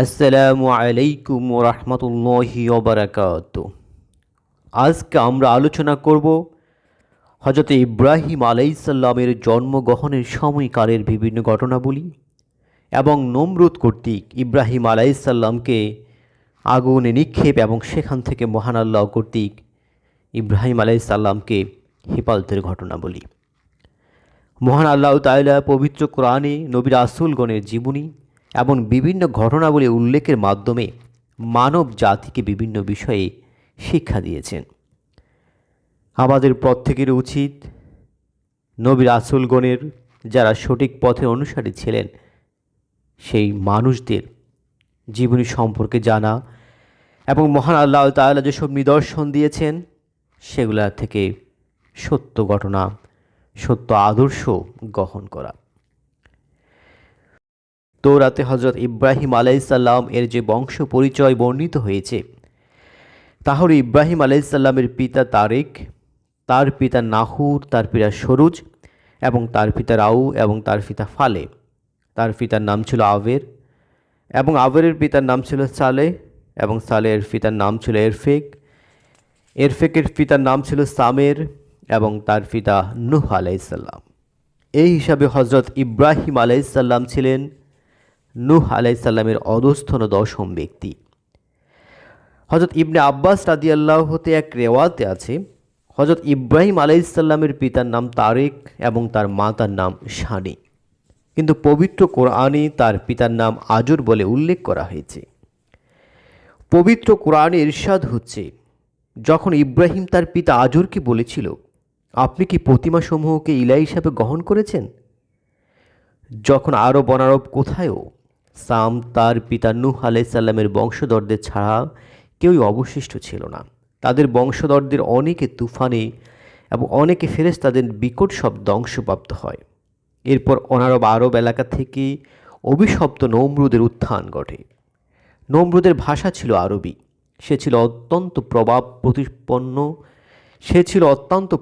আসসালামু আলাইকুম রহমতুল্লাহি ওবরাকাত। আজকে আমরা আলোচনা করব হজরত ইব্রাহিম আলাইসাল্লামের জন্মগ্রহণের সময়কালের বিভিন্ন ঘটনাবলী এবং নমরুদ কর্তৃক ইব্রাহিম আলাইসাল্লামকে আগুনে নিক্ষেপ এবং সেখান থেকে মহান আল্লাহ কর্তৃক ইব্রাহিম আলাইসাল্লামকে হেফাজতের ঘটনাবলী। মহান আল্লাহ তাআলা পবিত্র কোরআনে নবী রাসূলগণের জীবনী এবং বিভিন্ন ঘটনাবলী উল্লেখের মাধ্যমে মানব জাতিকে বিভিন্ন বিষয়ে শিক্ষা দিয়েছেন। আমাদের প্রত্যেকের উচিত নবী রাসূলগণের যারা সঠিক পথের অনুসারী ছিলেন সেই মানুষদের জীবনী সম্পর্কে জানা এবং মহান আল্লাহ তাআলা যেসব নিদর্শন দিয়েছেন সেগুলা থেকে সত্য ঘটনা, সত্য আদর্শ গ্রহণ করা। তৌরাতে হজরত ইব্রাহিম আলাইসাল্লাম এর যে বংশ পরিচয় বর্ণিত হয়েছে তা হল ইব্রাহিম আলাইসাল্লামের পিতা তারেক, তার পিতা নাহুর, তার পিতা সরুজ এবং তার পিতা রাউ এবং তার পিতা ফালে। তার পিতার নাম ছিল আবের এবং আবেরের পিতার নাম ছিল সালেহ এবং সালেহের পিতার নাম ছিল এরফেক। এরফেকের পিতার নাম ছিল সামের এবং তার পিতা নূহ আলাইসাল্লাম। এই হিসাবে হজরত ইব্রাহিম আলাইসাল্লাম ছিলেন নূহ আলাইসাল্লামের অধস্তন দশম ব্যক্তি। হজরত ইবনে আব্বাস রাদিয়াল্লাহু হতে এক রেওয়াতে আছে হজরত ইব্রাহিম আলাইসাল্লামের পিতার নাম তারেক এবং তার মাতার নাম শানি, কিন্তু পবিত্র কোরআনে তার পিতার নাম আজর বলে উল্লেখ করা হয়েছে। পবিত্র কোরআনে ইরশাদ হচ্ছে, যখন ইব্রাহিম তার পিতা আজরকে বলেছিল, আপনি কি প্রতিমাসমূহকে ইলাহ হিসাবে গ্রহণ করেছেন? যখন আরব অনারব কোথায়ও সাম তার পিতা নূহ আলাইসাল্লামের বংশধরদের ছাড়া কেউই অবশিষ্ট ছিল না। তাদের বংশধরদের অনেকে তুফানে এবং অনেকে ফেরেশতাদের বিকট সব ধ্বংসপ্রাপ্ত হয়। এরপর অনারব আরব এলাকা থেকে অভিশপ্ত নমরুদের উত্থান ঘটে। নমরুদের ভাষা ছিল আরবি। সে ছিল অত্যন্ত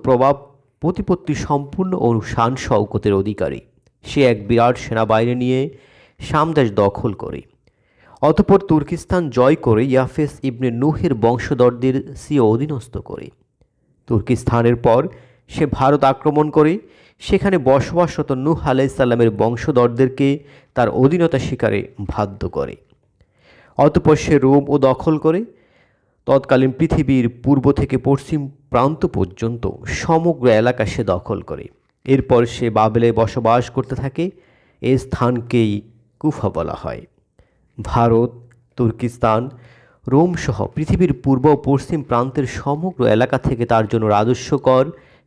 প্রভাব প্রতিপত্তি সম্পূর্ণ ও শান শওকতের অধিকারী। সে এক বিরাট সেনাবাহিনী নিয়ে শাম দেশ দখল করে অতঃপর তুর্কিস্তান জয় করে ইয়াফেস ইবনে নূহের বংশধরদের সিও অধীনস্থ করে। তুর্কিস্তানের পর সে ভারত আক্রমণ করে সেখানে বসবাসরত নূহ আলাইসাল্লামের বংশধরদেরকে তার অধীনতা স্বীকারে বাধ্য করে। অতঃপর সে রোম ও দখল করে তৎকালীন পৃথিবীর পূর্ব থেকে পশ্চিম প্রান্ত পর্যন্ত সমগ্র এলাকা সে দখল করে। এরপর সে বাবেলে বসবাস করতে থাকে। এই স্থানকেই কুফা বলা হয়। ভারত, তুর্কিস্তান, রোম সহ পৃথিবীর পূর্ব ও পশ্চিম প্রান্তের সমগ্র এলাকা থেকে তার জন্য রাজস্ব কর,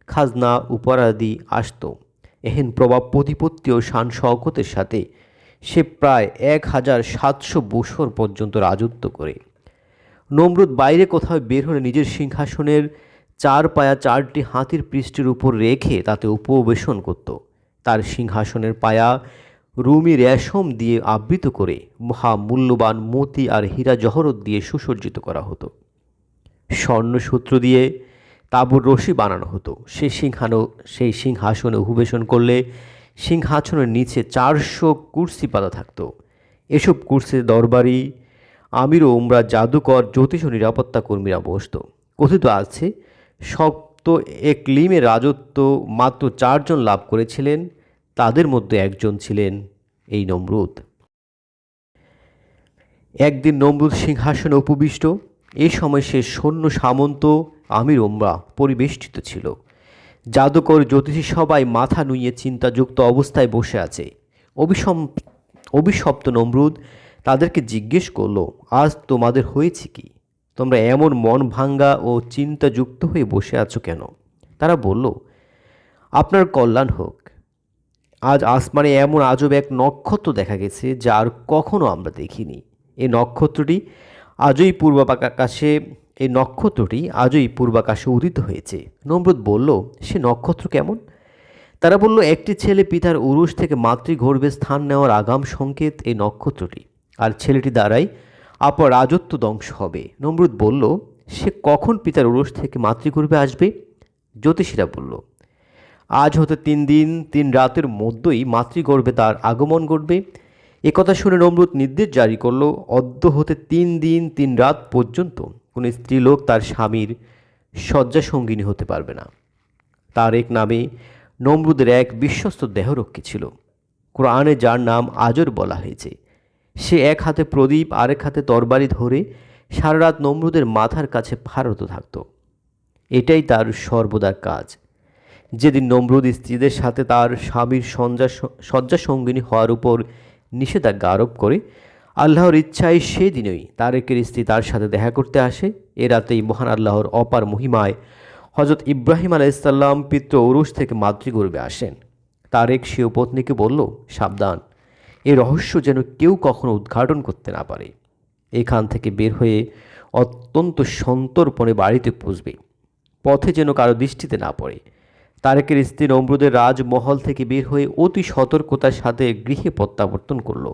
খাজনা, উপরাদি আসত। এহেন প্রভাব প্রতিপত্তি ও শান শওকতের সাথে সে প্রায় 1700 বছর পর্যন্ত রাজত্ব করে। নমরুদ বাইরে কোথাও বের হলে নিজের সিংহাসনের 4 পায়া 4টি হাতির পৃষ্ঠের উপর রেখে তাতে উপবেশন করত। তার সিংহাসনের পায়া রুমি রেশম দিয়ে আবৃত করে মহামূল্যবান মতি আর হীরা জহরত দিয়ে সুসজ্জিত করা হতো। স্বর্ণসূত্র দিয়ে তাঁবুর রশি বানানো হতো। সেই সিংহাসনে উপবেশন করলে সিংহাসনের নিচে 400 কুরসি পাতা থাকত। এসব কুরসিতে দরবারি, আমির ও উমরা, জাদুকর, জ্যোতিষ ও নিরাপত্তা কর্মীরা বসত। কথিত আছে সপ্ত একলিমের রাজত্ব মাত্র 4 জন লাভ করেছিলেন। তাদের মধ্যে একজন ছিলেন এই নমরুদ। একদিন নমরুদ সিংহাসনে উপবিষ্ট। এই সময় সে সৈন্য, সামন্ত, আমির উমরা পরিবেষ্টিত ছিল। জাদুকর, জ্যোতিষী সবাই মাথা নুইয়ে চিন্তাযুক্ত অবস্থায় বসে আছে। অভিশপ্ত নমরুদ তাদেরকে জিজ্ঞেস করল, আজ তোমাদের হয়েছে কি? তোমরা এমন মন ভাঙ্গা ও চিন্তাযুক্ত হয়ে বসে আছো কেন? তারা বলল, আপনার কল্যাণ হোক। আজ আসমানে এমন আজব এক নক্ষত্র দেখা গেছে যা আর কখনো আমরা দেখিনি। এই নক্ষত্রটি আজই পূর্বাকাশে উদিত হয়েছে। নমরুদ বলল, সে নক্ষত্র কেমন? তারা বলল, একটি ছেলে পিতার উরুস থেকে মাতৃগর্ভে স্থান নেওয়ার আগাম সংকেত এই নক্ষত্রটি, আর ছেলেটি দ্বারাই আপনার রাজত্ব ধ্বংস হবে। নমরুদ বলল, সে কখন পিতার উরুস থেকে মাতৃগর্ভে আসবে? জ্যোতিষীরা বলল, আজ হতে 3 দিন 3 রাতের মধ্যেই মাতৃগর্ভে তার আগমন ঘটবে। একথা শুনে নমরুদ নির্দেশ জারি করল, অদ্য হতে 3 দিন 3 রাত পর্যন্ত কোনো স্ত্রীলোক তার স্বামীর শয্যা সঙ্গিনী হতে পারবে না। তারেক নামে নমরুদের এক বিশ্বস্ত দেহরক্ষী ছিল, কোরআনে যার নাম আজর বলা হয়েছে। সে এক হাতে প্রদীপ আরেক হাতে তরবারি ধরে সারা রাত নমরুদের মাথার কাছে ফারত থাকত। এটাই তার সর্বদা কাজ। যেদিন নমরুদ স্ত্রীদের সাথে তার স্বামীর শয্যা সঙ্গিনী হওয়ার উপর নিষেধাজ্ঞা আরোপ করে, আল্লাহর ইচ্ছায় সেদিনই তারেকের স্ত্রী তার সাথে দেখা করতে আসে। এ রাতেই মহান আল্লাহর অপার মহিমায় হজরত ইব্রাহিম আলাইসাল্লাম পিতৃ ঔরস থেকে মাতৃগর্ভে আসেন। তারেক স্বীয় পত্নীকে বলল, সাবধান, এই রহস্য যেন কেউ কখনো উদ্ঘাটন করতে না পারে। এখান থেকে বের হয়ে অত্যন্ত সন্তর্পণে বাড়িতে পৌঁছবে, পথে যেন কারো দৃষ্টিতে না পড়ে। তারেকের স্ত্রী নমরুদের রাজমহল থেকে বের হয়ে অতি সতর্কতার সাথে গৃহে প্রত্যাবর্তন করল।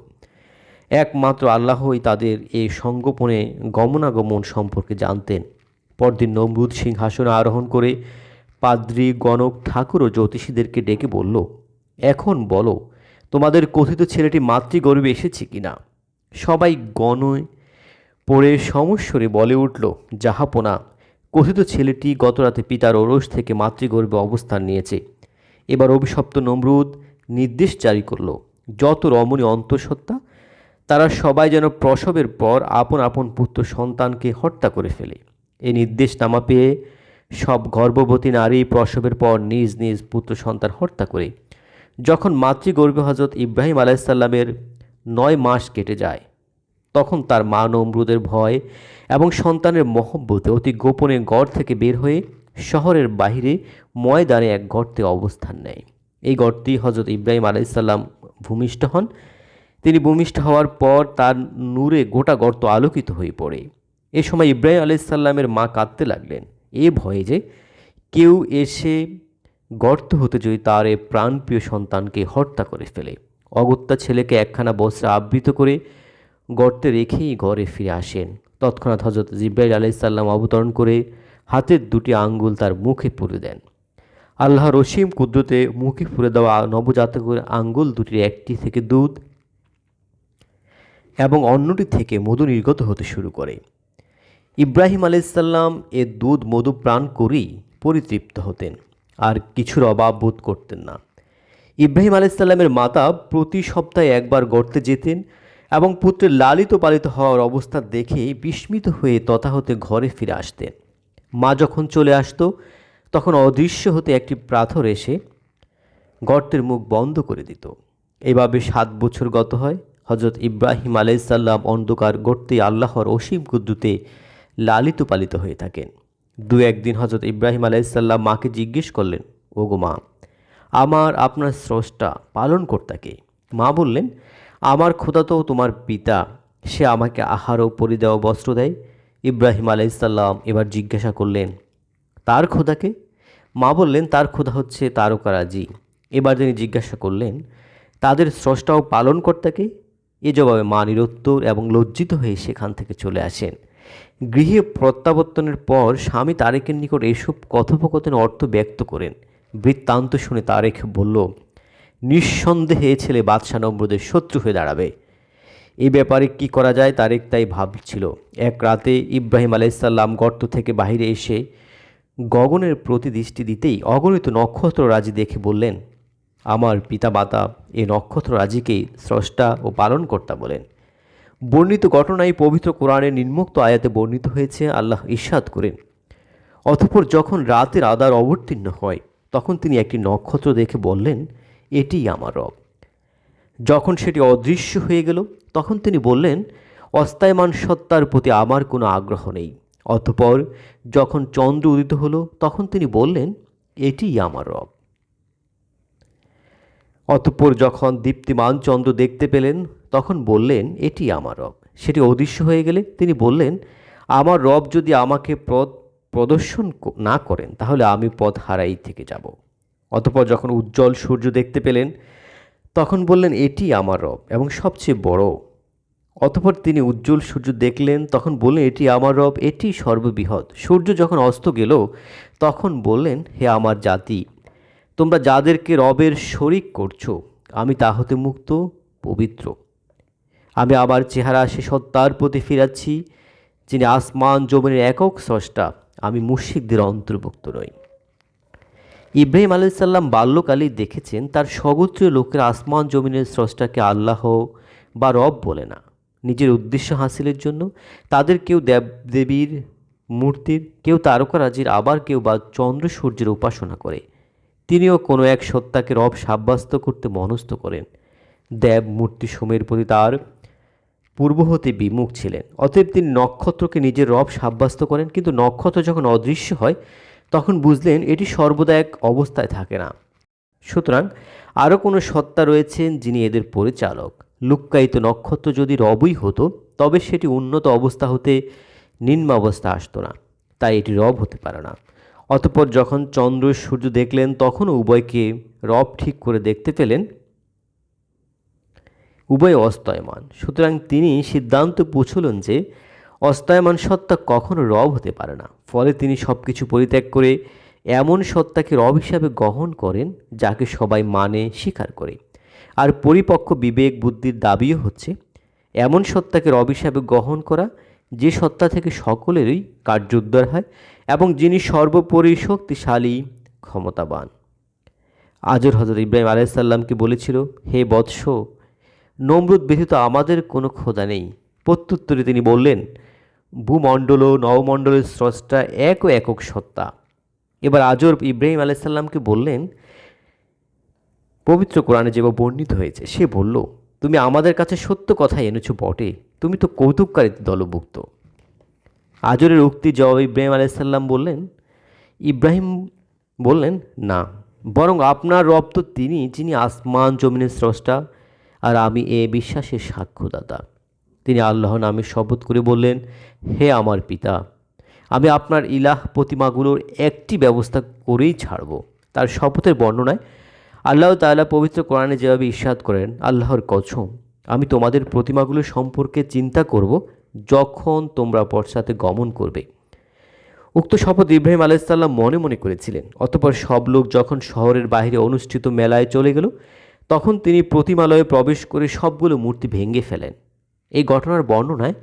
একমাত্র আল্লাহই তাদের এই সঙ্গোপনে গমনাগমন সম্পর্কে জানতেন। পরদিন নমরুদ সিংহাসনে আরোহণ করে পাদ্রী, গণক, ঠাকুর ও জ্যোতিষীদেরকে ডেকে বলল, এখন বলো, তোমাদের কথিত ছেলেটি মাতৃগর্ভে এসেছে কিনা? সবাই গণে পড়ে সমস্বরে বলে উঠল, জাহাপনা, কথিত ছেলেটি গতরাতে পিতার ওরস থেকে মাতৃগর্ভে অবস্থান নিয়েছে। এবার অভিশপ্ত নমরুদ নির্দেশ জারি করল, যত রমণী অন্তঃসত্ত্বা তারা সবাই যেন প্রসবের পর আপন আপন পুত্র সন্তানকে হত্যা করে ফেলে। এই নির্দেশনামা পেয়ে সব গর্ভবতী নারী প্রসবের পর নিজ নিজ পুত্র সন্তান হত্যা করে। যখন মাতৃগর্ভে হজরত ইব্রাহিম আলাইসাল্লামের 9 মাস কেটে যায়, তখন তার মা নমরুদের ভয় এবং সন্তানের মহব্বতে অতি গোপনে গড় থেকে বের হয়ে শহরের বাহিরে ময়দানে এক গর্তে অবস্থান নেয়। এই গর্তেই হজরত ইব্রাহিম আলাইসাল্লাম ভূমিষ্ঠ হন। তিনি ভূমিষ্ঠ হওয়ার পর তার নূরে গোটা গর্ত আলোকিত হয়ে পড়ে। এ সময় ইব্রাহিম আলাইসাল্লামের মা কাঁদতে লাগলেন, এ ভয়ে যে কেউ এসে গর্ত হতে যদি তার এ প্রাণপ্রিয় সন্তানকে হত্যা করে ফেলে। অগত্যা ছেলেকে একখানা বস্ত্রে আবৃত করে গর্তে রেখেই ঘরে ফিরে আসেন। তৎক্ষণাৎ হজরত জিব্রাইল আলাইসাল্লাম অবতরণ করে হাতের 2টি আঙ্গুল তার মুখে পুরে দেন। আল্লাহ রসিম কুদরতে মুখে পুরে দেওয়া নবজাতকের আঙ্গুল 2টির একটি থেকে দুধ এবং অন্যটি থেকে মধু নির্গত হতে শুরু করে। ইব্রাহিম আলাইসাল্লাম এ দুধ মধু পান করেই পরিতৃপ্ত হতেন, আর কিছুর অভাব বোধ করতেন না। ইব্রাহিম আলাইসাল্লামের মাতা প্রতি সপ্তাহে একবার গর্তে যেতেন এবং পুত্রের লালিত পালিত হওয়ার অবস্থা দেখে বিস্মিত হয়ে তথাহতে ঘরে ফিরে আসতেন। মা যখন চলে আসতো, তখন অদৃশ্য হতে একটি পাথর এসে গর্তের মুখ বন্ধ করে দিত। এভাবে 7 বছর গত হয়। হজরত ইব্রাহিম আলাইসাল্লাম অন্ধকার গর্তে আল্লাহর অসীম কুদরতে লালিত পালিত হয়ে থাকেন। 2-1 দিন হজরত ইব্রাহিম আলাইসাল্লাম মাকে জিজ্ঞেস করলেন, ওগো মা, আপনার স্রষ্টা পালনকর্তাকে? মা বললেন, আমার খোদা তো তোমার পিতা, সে আমাকে আহার ও পরিদেয় বস্ত্র দেয়। ইব্রাহিম আলাইসাল্লাম এবার জিজ্ঞাসা করলেন, তার খোদাকে? মা বললেন, তার খোদা হচ্ছে তারকারাজি। এবার তিনি জিজ্ঞাসা করলেন, তাদের স্রষ্টা ও পালনকর্তাকে? এ জবাবে মা নিরুত্তর এবং লজ্জিত হয়ে সেখান থেকে চলে আসেন। গৃহে প্রত্যাবর্তনের পর স্বামী তারেকের নিকট এসব কথোপকথনের অর্থ ব্যক্ত করেন। বৃত্তান্ত শুনে তারেক বলল, নিঃসন্দেহে এ ছেলে বাদশাহ নমরুদের শত্রু হয়ে দাঁড়াবে। এই ব্যাপারে কি করা যায় তারেক তাই ভাবছিল। এক রাতে ইব্রাহিম আলাইসাল্লাম গর্ত থেকে বাহিরে এসে গগনের প্রতি দৃষ্টি দিতেই অগণিত নক্ষত্ররাজি দেখে বললেন, আমার পিতামাতা এ নক্ষত্ররাজিকেই স্রষ্টা ও পালনকর্তা বলেন। বর্ণিত ঘটনায় পবিত্র কোরআনের নিম্নোক্ত আয়াতে বর্ণিত হয়েছে। আল্লাহ ইরশাদ করেন, অতঃপর যখন রাতের আঁধার অবতীর্ণ হয়, তখন তিনি একটি নক্ষত্র দেখে বললেন, এটিই আমার রব। যখন সেটি অদৃশ্য হয়ে গেল, তখন তিনি বললেন, অস্তায়মান সত্তার প্রতি আমার কোনো আগ্রহ নেই। অতঃপর যখন চন্দ্র উদিত হলো, তখন তিনি বললেন, এটিই আমার রব। অতঃপর যখন দীপ্তিমান চন্দ্র দেখতে পেলেন, তখন বললেন, এটি আমার রব। সেটি অদৃশ্য হয়ে গেলে তিনি বললেন, আমার রব যদি আমাকে পথ প্রদর্শন না করেন, তাহলে আমি পথ হারাই থেকে যাব। অতঃপর যখন উজ্জ্বল সূর্য দেখতে পেলেন, তখন বললেন, এটি আমার রব এবং সবচেয়ে বড়। অতঃপর তিনি উজ্জ্বল সূর্য দেখলেন, তখন বললেন, এটি আমার রব, এটি সর্ববৃহৎ। সূর্য যখন অস্ত গেল, তখন বললেন, হে আমার জাতি, তোমরা যাদেরকে রবের শরিক করছো, আমি তা হতে মুক্ত, পবিত্র। আমি আমার চেহারা সে সত্তার প্রতি ফিরাচ্ছি যিনি আসমান জমিনের একক স্রষ্টা। আমি মুশরিকদের অন্তর্ভুক্ত নই। ইব্রাহিম আলাইসাল্লাম বাল্যকালেই দেখেছেন তার স্বগোত্রীয় লোকেরা আসমান জমিনের স্রষ্টাকে আল্লাহ বা রব বলে না। নিজের উদ্দেশ্য হাসিলের জন্য তাদের কেউ দেবদেবীর মূর্তির, কেউ তারকারাজির, আবার কেউ বা চন্দ্র সূর্যের উপাসনা করে। তিনিও কোনো এক সত্তাকে রব সাব্যস্ত করতে মনস্থ করেন। দেব মূর্তি সময়ের প্রতি তার পূর্ব হতে বিমুখ ছিলেন। অতএব তিনি নক্ষত্রকে নিজের রব সাব্যস্ত করেন, কিন্তু নক্ষত্র যখন অদৃশ্য হয় তখন বুঝলেন এটি সর্বদা এক অবস্থায় থাকে না। সুতরাং আরও কোনো সত্তা রয়েছেন যিনি এদের পরিচালক। লুক্কায়িত নক্ষত্র যদি রবই হতো তবে সেটি উন্নত অবস্থা হতে নিম্ন অবস্থা আসতো না, তাই এটি রব হতে পারে না। অতঃপর যখন চন্দ্র সূর্য দেখলেন তখনও উভয়কে রব ঠিক করে দেখতে পেলেন, উভয় অস্তয়মান। সুতরাং তিনি সিদ্ধান্ত পৌঁছলেন যে অস্তয়মান সত্তা কখনো রব হতে পারে না। ফলে তিনি সব কিছু পরিত্যাগ করে এমন সত্তাকে রব হিসাবে গ্রহণ করেন যাকে সবাই মানে, স্বীকার করে। আর পরিপক্ক বিবেক বুদ্ধির দাবিও হচ্ছে এমন সত্তাকে রব হিসাবে গ্রহণ করা যে সত্তা থেকে সকলেরই কার্যোদ্ধার হয় এবং যিনি সর্বোপরি শক্তিশালী, ক্ষমতাবান। আজর হজরত ইব্রাহিম আলাইসাল্লামকে বলেছিল, হে বৎস, নমরুদ ব্যতীত আমাদের কোনো খোদা নেই। প্রত্যুত্তরে তিনি বললেন, ভূমণ্ডল ও নবমণ্ডলের স্রষ্টা এক ও একক সত্তা। এবার আজর ইব্রাহিম আলাইসাল্লামকে বললেন, পবিত্র কোরআনে যেভাবে বর্ণিত হয়েছে, সে বলল, তুমি আমাদের কাছে সত্য কথাই এনেছো বটে, তুমি তো কৌতুককারীতে দলভুক্ত। আজরের উক্তি জবাব ইব্রাহিম আলাইসাল্লাম বললেন, ইব্রাহিম বললেন, না, বরং আপনার রব তো তিনি যিনি আসমান জমিনের স্রষ্টা, আর আমি এ বিশ্বাসের সাক্ষ্যদাতা। তিনি আল্লাহ নামে শপথ করে বললেন, হে আমার পিতা, আমি আপনার ইলাহ প্রতিমাগুলোর একটি ব্যবস্থা করেই ছাড়ব। তার শপথের বর্ণনায় আল্লাহ তাআলা পবিত্র কোরআনে যেভাবে ইরশাদ করেন, আল্লাহর কসম, আমি তোমাদের প্রতিমাগুলো সম্পর্কে চিন্তা করব যখন তোমরা পশ্চাতে গমন করবে। উক্ত শপথ ইব্রাহিম আলাইসাল্লাম মনে মনে করেছিলেন। অতঃপর সব লোক যখন শহরের বাইরে অনুষ্ঠিত মেলায় চলে গেল তখন তিনি প্রতিমালয়ে প্রবেশ করে সবগুলো মূর্তি ভেঙে ফেলেন। এই ঘটনার বর্ণনায়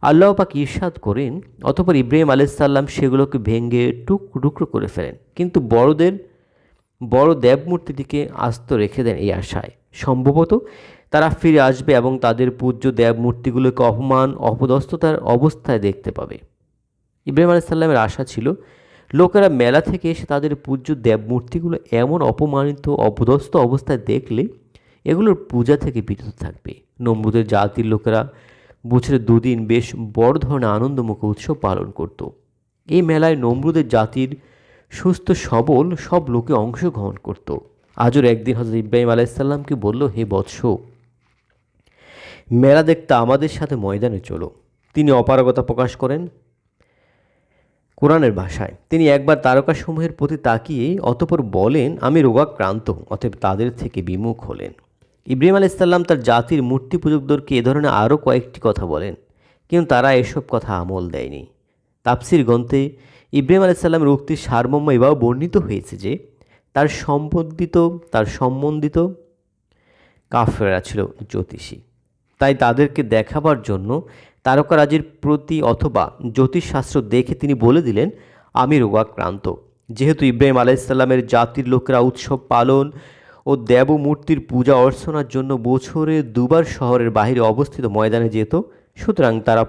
আল্লাহ পাক ইরশাদ করেন, অতঃপর ইব্রাহিম আলাইসাল্লাম সেগুলোকে ভেঙে টুকরো করে ফেলেন, কিন্তু বড় দেবমূর্তিটিকে আস্ত রেখে দেন এই আশায় সম্ভবত তারা ফিরে আসবে এবং তাদের পূজ্য দেবমূর্তিগুলোকে অপমান অপদস্থতার অবস্থায় দেখতে পাবে। ইব্রাহিম আলাইসাল্লামের আশা ছিল লোকেরা মেলা থেকে এসে তাদের পূজ্য দেবমূর্তিগুলো এমন অপমানিত অপদস্থ অবস্থায় দেখলে এগুলোর পূজা থেকে বিরত থাকবে। নমরুদের জাতির লোকেরা বছরে দুদিন বেশ বড় ধরনের আনন্দমুখী উৎসব পালন করত। এই মেলায় নমরুদের জাতির সুস্থ সবল সব লোকে অংশগ্রহণ করত। আজও একদিন হযরত ইব্রাহিম আলাইসাল্লামকে বলল, হে বৎস, মেলা দেখতে আমাদের সাথে ময়দানে চলো। তিনি অপারগতা প্রকাশ করেন কোরআনের ভাষায়। তিনি একবার তারকাসমূহের প্রতি তাকিয়ে অতঃপর বলেন, আমি রোগাক্রান্ত, অতএব তাদের থেকে বিমুখ হলেন। ইব্রাহিম আলাইসাল্লাম তার জাতির মূর্তি পূজকদেরকে এ ধরনের আরও কয়েকটি কথা বলেন, কিন্তু তারা এসব কথা আমল দেয়নি। তাফসির গ্রন্থে ইব্রাহিম আলাইসাল্লামের উক্তির সারমর্ম এভাবে বর্ণিত হয়েছে যে তার সম্বন্ধিত কাফেররা ছিল জ্যোতিষী, তাই তাদেরকে দেখাবার জন্য তারকারাজির প্রতি অথবা জ্যোতিষশাস্ত্র দেখে তিনি বলে দিলেন, আমি রোগাক্রান্ত। যেহেতু ইব্রাহিম আলাইসাল্লামের জাতির লোকেরা উৎসব পালন ও দেবমূর্তির পূজা অর্চনার জন্য বছরে দুবার শহরের বাইরে অবস্থিত ময়দানে যেত, সুতরাং তারা